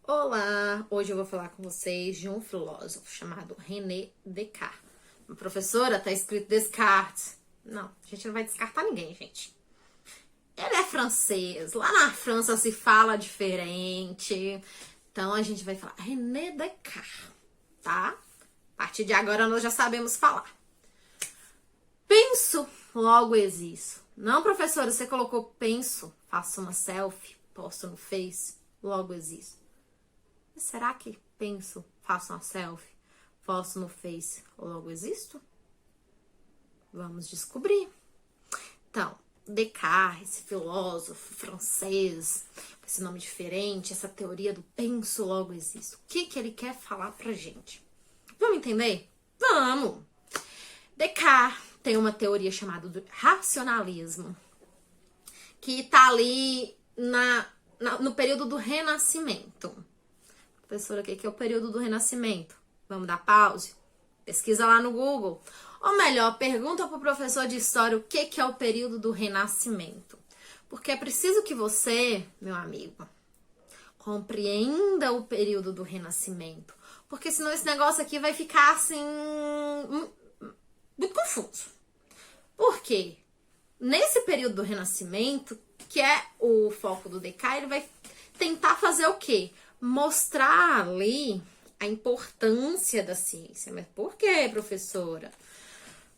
Olá! Hoje eu vou falar com vocês de um filósofo chamado René Descartes. A professora, tá escrito Descartes. Não, a gente não vai descartar ninguém, gente. Ele é francês. Lá na França se fala diferente. Então a gente vai falar René Descartes, tá? A partir de agora nós já sabemos falar. Penso, logo existo. Não, professora, você colocou penso, faço uma selfie, posto no Face, logo existo. Será que penso, faço uma selfie, posto no Face, logo existo? Vamos descobrir. Então, Descartes, esse filósofo francês, com esse nome diferente, essa teoria do penso, logo existo. O que ele quer falar pra gente? Vamos entender? Vamos! Descartes tem uma teoria chamada do racionalismo, que tá ali no período do Renascimento. Professora, o que é o período do Renascimento? Vamos dar pause? Pesquisa lá no Google. Ou melhor, pergunta para o professor de história o que é o período do Renascimento. Porque é preciso que você, meu amigo, compreenda o período do Renascimento. Porque senão esse negócio aqui vai ficar assim, muito confuso. Por quê? Nesse período do Renascimento, que é o foco do Descartes, ele vai tentar fazer o quê? Mostrar ali a importância da ciência. Mas por quê, professora?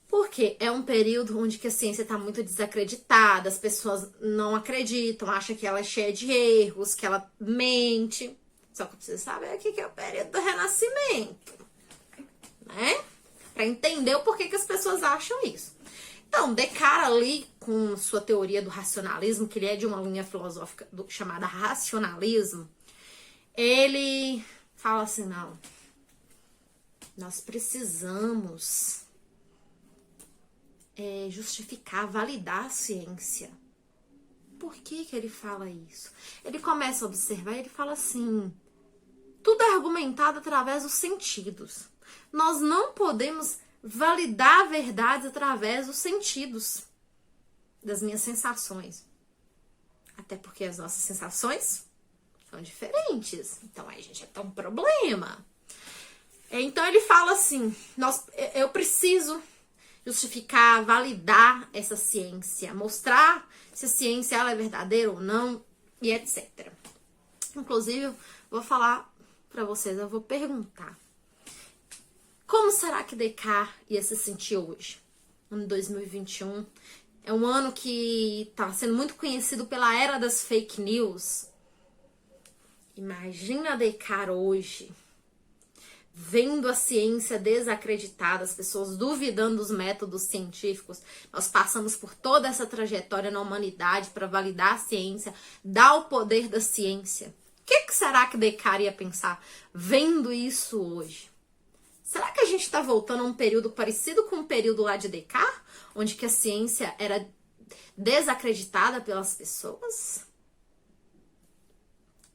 Porque é um período onde que a ciência está muito desacreditada, as pessoas não acreditam, acham que ela é cheia de erros, que ela mente. Só que precisa saber o que é o período do Renascimento, né? Para entender o porquê que as pessoas acham isso. Então, Descartes ali, com sua teoria do racionalismo, que ele é de uma linha filosófica chamada racionalismo, ele fala assim, não, nós precisamos justificar, validar a ciência. Por que ele fala isso? Ele começa a observar e ele fala assim, tudo é argumentado através dos sentidos. Nós não podemos validar verdades através dos sentidos, das minhas sensações. Até porque as nossas sensações são diferentes. Então aí, gente, é um problema. Então ele fala assim, eu preciso justificar, validar essa ciência, mostrar se a ciência ela é verdadeira ou não, e etc. Inclusive, vou falar para vocês, eu vou perguntar. Como será que Descartes ia se sentir hoje? Ano 2021. É um ano que está sendo muito conhecido pela era das fake news. Imagina Descartes hoje, vendo a ciência desacreditada, as pessoas duvidando dos métodos científicos. Nós passamos por toda essa trajetória na humanidade para validar a ciência, dar o poder da ciência. O que será que Descartes ia pensar vendo isso hoje? Será que a gente está voltando a um período parecido com o período lá de Descartes, onde que a ciência era desacreditada pelas pessoas?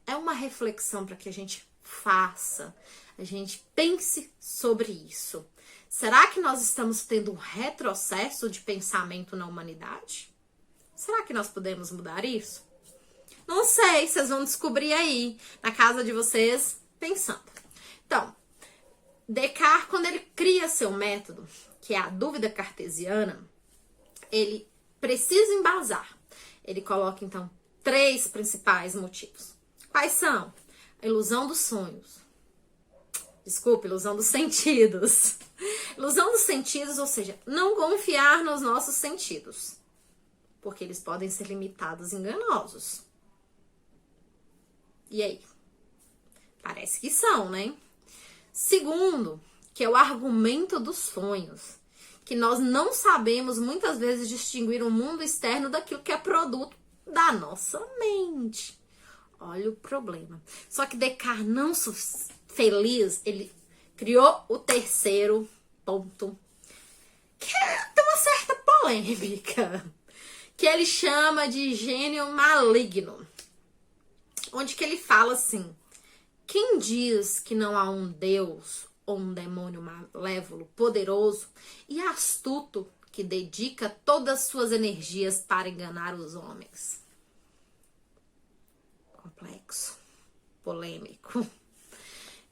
É uma reflexão para que a gente faça, a gente pense sobre isso. Será que nós estamos tendo um retrocesso de pensamento na humanidade? Será que nós podemos mudar isso? Não sei, vocês vão descobrir aí, na casa de vocês, pensando. Então, Descartes, quando ele cria seu método, que é a dúvida cartesiana, ele precisa embasar. Ele coloca, então, 3 principais motivos. Quais são? A ilusão dos sonhos. Desculpa, ilusão dos sentidos. Ilusão dos sentidos, ou seja, não confiar nos nossos sentidos. Porque eles podem ser limitados e enganosos. E aí? Parece que são, né? Segundo, que é o argumento dos sonhos. Que nós não sabemos, muitas vezes, distinguir o mundo externo daquilo que é produto da nossa mente. Olha o problema. Só que Descartes, não feliz, ele criou o terceiro ponto, que tem uma certa polêmica, que ele chama de gênio maligno. Onde que ele fala assim, quem diz que não há um Deus ou um demônio malévolo, poderoso e astuto que dedica todas as suas energias para enganar os homens? Complexo. polêmico.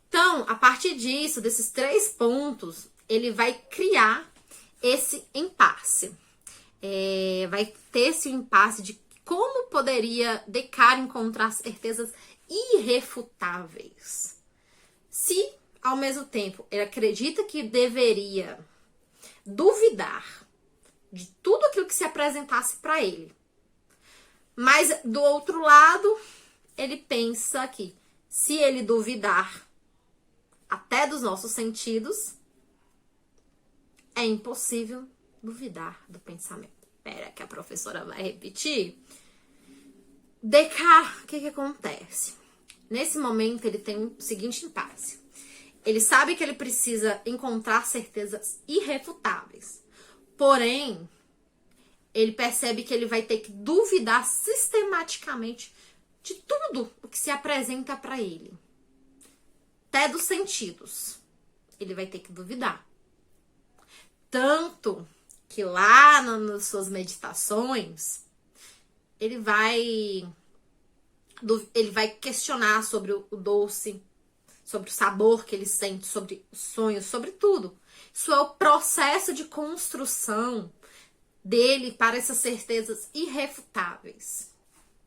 Então, a partir disso, desses 3 pontos, ele vai criar esse impasse. Vai ter esse impasse de como poderia Descartes encontrar certezas irrefutáveis. Se, ao mesmo tempo, ele acredita que deveria duvidar de tudo aquilo que se apresentasse para ele. Mas, do outro lado, ele pensa que se ele duvidar até dos nossos sentidos, é impossível duvidar do pensamento. Espera que a professora vai repetir. Descartes, o que acontece? Nesse momento, ele tem o seguinte impasse. Ele sabe que ele precisa encontrar certezas irrefutáveis. Porém, ele percebe que ele vai ter que duvidar sistematicamente de tudo o que se apresenta para ele. Até dos sentidos. Ele vai ter que duvidar. Tanto que lá nas suas meditações, ele vai questionar sobre o doce, sobre o sabor que ele sente, sobre os sonhos, sobre tudo. Isso é o processo de construção dele para essas certezas irrefutáveis.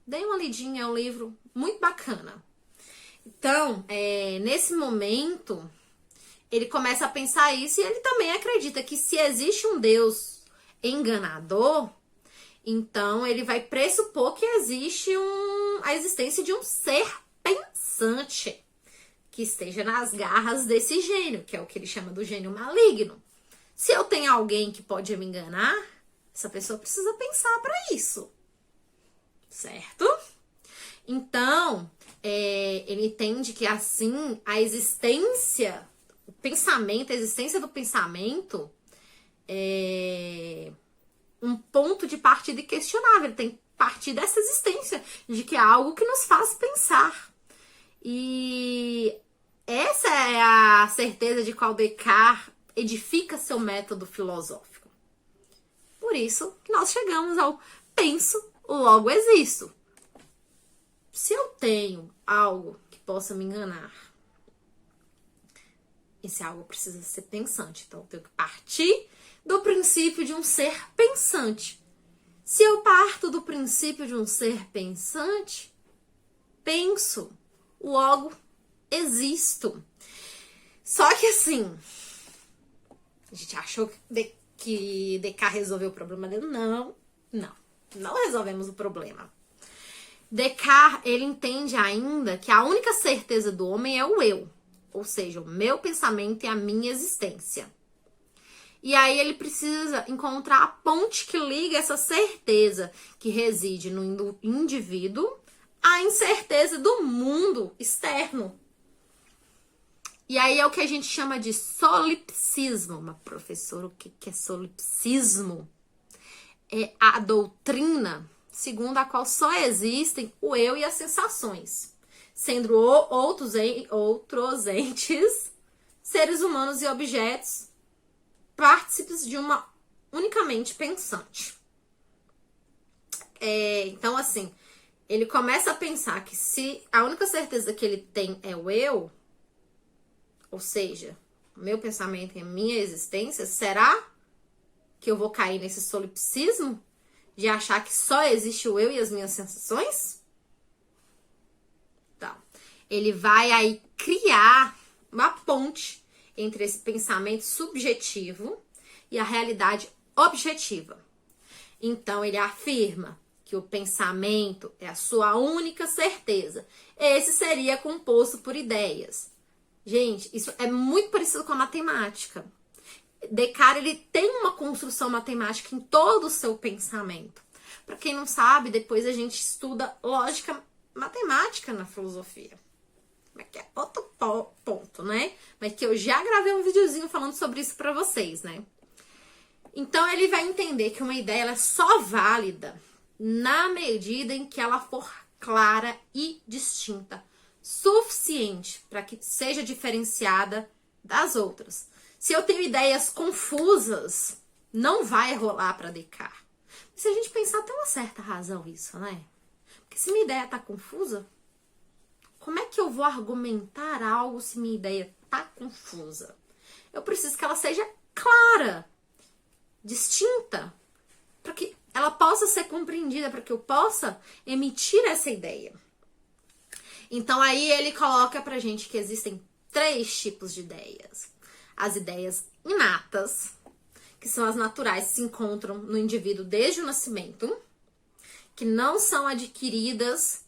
Dei uma lidinha, é um livro muito bacana. Então, nesse momento, ele começa a pensar isso e ele também acredita que se existe um Deus enganador, então ele vai pressupor que existe a existência de um ser pensante que esteja nas garras desse gênio, que é o que ele chama do gênio maligno. Se eu tenho alguém que pode me enganar, essa pessoa precisa pensar para isso, certo? Então, ele entende que assim a existência do pensamento é um ponto de partida inquestionável. Ele tem que partir dessa existência, de que é algo que nos faz pensar. E essa é a certeza de qual Descartes edifica seu método filosófico. Por isso que nós chegamos ao penso, logo existo. Se eu tenho algo que possa me enganar, esse algo precisa ser pensante. Então, eu tenho que partir do princípio de um ser pensante. Se eu parto do princípio de um ser pensante, penso, logo existo. Só que assim, a gente achou que Descartes resolveu o problema dele. Não resolvemos o problema. Descartes, ele entende ainda que a única certeza do homem é o eu, ou seja, o meu pensamento e a minha existência. E aí ele precisa encontrar a ponte que liga essa certeza que reside no indivíduo à incerteza do mundo externo. E aí é o que a gente chama de solipsismo. Mas, professor, o que é solipsismo? É a doutrina segundo a qual só existem o eu e as sensações, sendo outros entes, seres humanos e objetos, partícipes de uma unicamente pensante. Então, assim, ele começa a pensar que se a única certeza que ele tem é o eu, ou seja, o meu pensamento e a minha existência, será que eu vou cair nesse solipsismo de achar que só existe o eu e as minhas sensações? Então, ele vai aí criar uma ponte entre esse pensamento subjetivo e a realidade objetiva. Então, ele afirma que o pensamento é a sua única certeza. Esse seria composto por ideias. Gente, isso é muito parecido com a matemática. Descartes, ele tem uma construção matemática em todo o seu pensamento. Para quem não sabe, depois a gente estuda lógica matemática na filosofia. Mas que é outro ponto, né? Mas que eu já gravei um videozinho falando sobre isso para vocês, né? Então, ele vai entender que uma ideia ela é só válida na medida em que ela for clara e distinta, suficiente para que seja diferenciada das outras. Se eu tenho ideias confusas, não vai rolar para Descartes. Se a gente pensar, tem uma certa razão isso, né? Porque se minha ideia tá confusa, Como é que eu vou argumentar algo se minha ideia tá confusa? Eu preciso que ela seja clara, distinta, para que ela possa ser compreendida, para que eu possa emitir essa ideia. Então aí ele coloca pra gente que existem 3 tipos de ideias. As ideias inatas, que são as naturais, que se encontram no indivíduo desde o nascimento, que não são adquiridas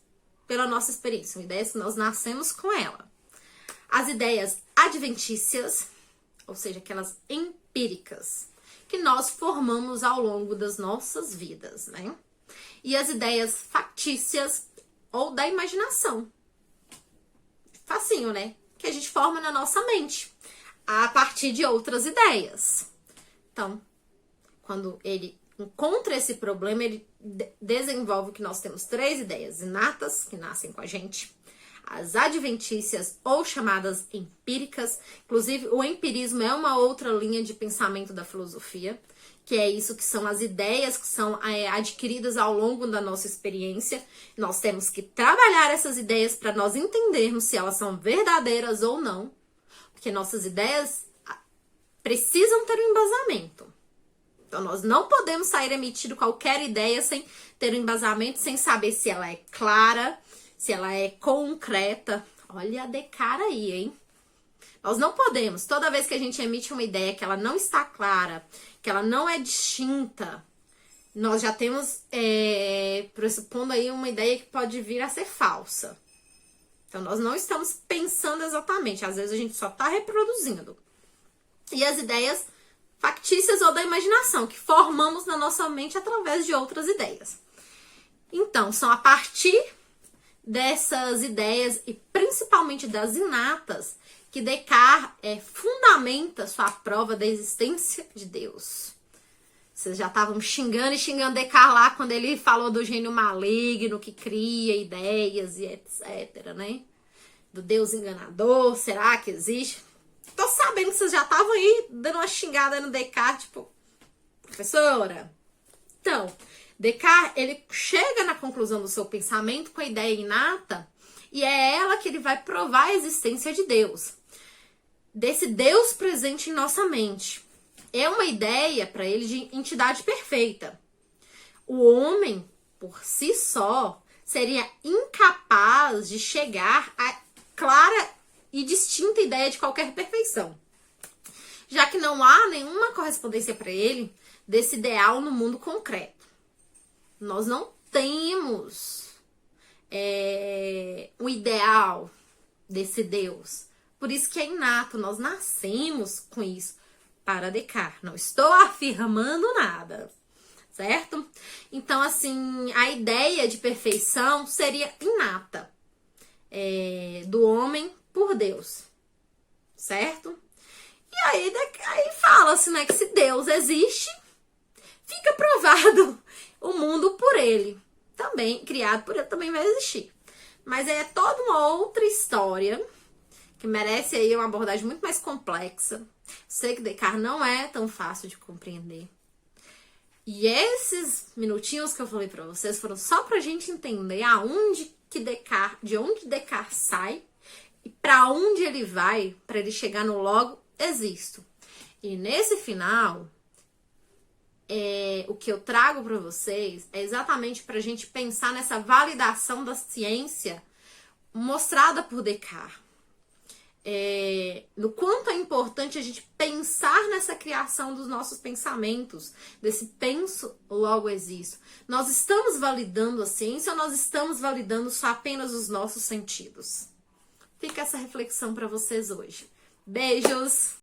pela nossa experiência, são ideias que nós nascemos com ela. As ideias adventícias, ou seja, aquelas empíricas, que nós formamos ao longo das nossas vidas, né? E as ideias factícias ou da imaginação. Facinho, né? Que a gente forma na nossa mente, a partir de outras ideias. Então, quando ele encontra esse problema, ele desenvolve que nós temos 3 ideias inatas, que nascem com a gente, as adventícias ou chamadas empíricas. Inclusive, o empirismo é uma outra linha de pensamento da filosofia, que é isso, que são as ideias que são adquiridas ao longo da nossa experiência. Nós temos que trabalhar essas ideias para nós entendermos se elas são verdadeiras ou não, porque nossas ideias precisam ter um embasamento. Então, nós não podemos sair emitindo qualquer ideia sem ter um embasamento, sem saber se ela é clara, se ela é concreta. Olha a de cara aí, hein? Nós não podemos, toda vez que a gente emite uma ideia que ela não está clara, que ela não é distinta, nós já temos pressupondo aí uma ideia que pode vir a ser falsa. Então, nós não estamos pensando exatamente, às vezes a gente só está reproduzindo. E as ideias factícias ou da imaginação, que formamos na nossa mente através de outras ideias. Então, são a partir dessas ideias, e principalmente das inatas, que Descartes fundamenta sua prova da existência de Deus. Vocês já estavam xingando Descartes lá quando ele falou do gênio maligno que cria ideias e etc, né? Do Deus enganador, será que existe? Tô sabendo que vocês já estavam aí dando uma xingada no Descartes, tipo, professora. Então, Descartes, ele chega na conclusão do seu pensamento com a ideia inata, e é ela que ele vai provar a existência de Deus. Desse Deus presente em nossa mente. É uma ideia para ele de entidade perfeita. O homem, por si só, seria incapaz de chegar a clara e distinta ideia de qualquer perfeição, já que não há nenhuma correspondência para ele desse ideal no mundo concreto. Nós não temos um ideal desse Deus. Por isso que é inato, nós nascemos com isso. Para Descartes, não estou afirmando nada, certo? Então, assim, a ideia de perfeição seria inata do homem por Deus, certo? E aí fala-se, né, que se Deus existe, fica provado o mundo por ele. Também, criado por ele, também vai existir. Mas é toda uma outra história que merece aí uma abordagem muito mais complexa. Sei que Descartes não é tão fácil de compreender. E esses minutinhos que eu falei pra vocês foram só pra gente entender de onde Descartes sai e pra onde ele vai, pra ele chegar no logo existo. E nesse final, o que eu trago pra vocês é exatamente pra gente pensar nessa validação da ciência mostrada por Descartes. No quanto é importante a gente pensar nessa criação dos nossos pensamentos, desse penso, logo existo. Nós estamos validando a ciência ou nós estamos validando só apenas os nossos sentidos? Fica essa reflexão para vocês hoje. Beijos!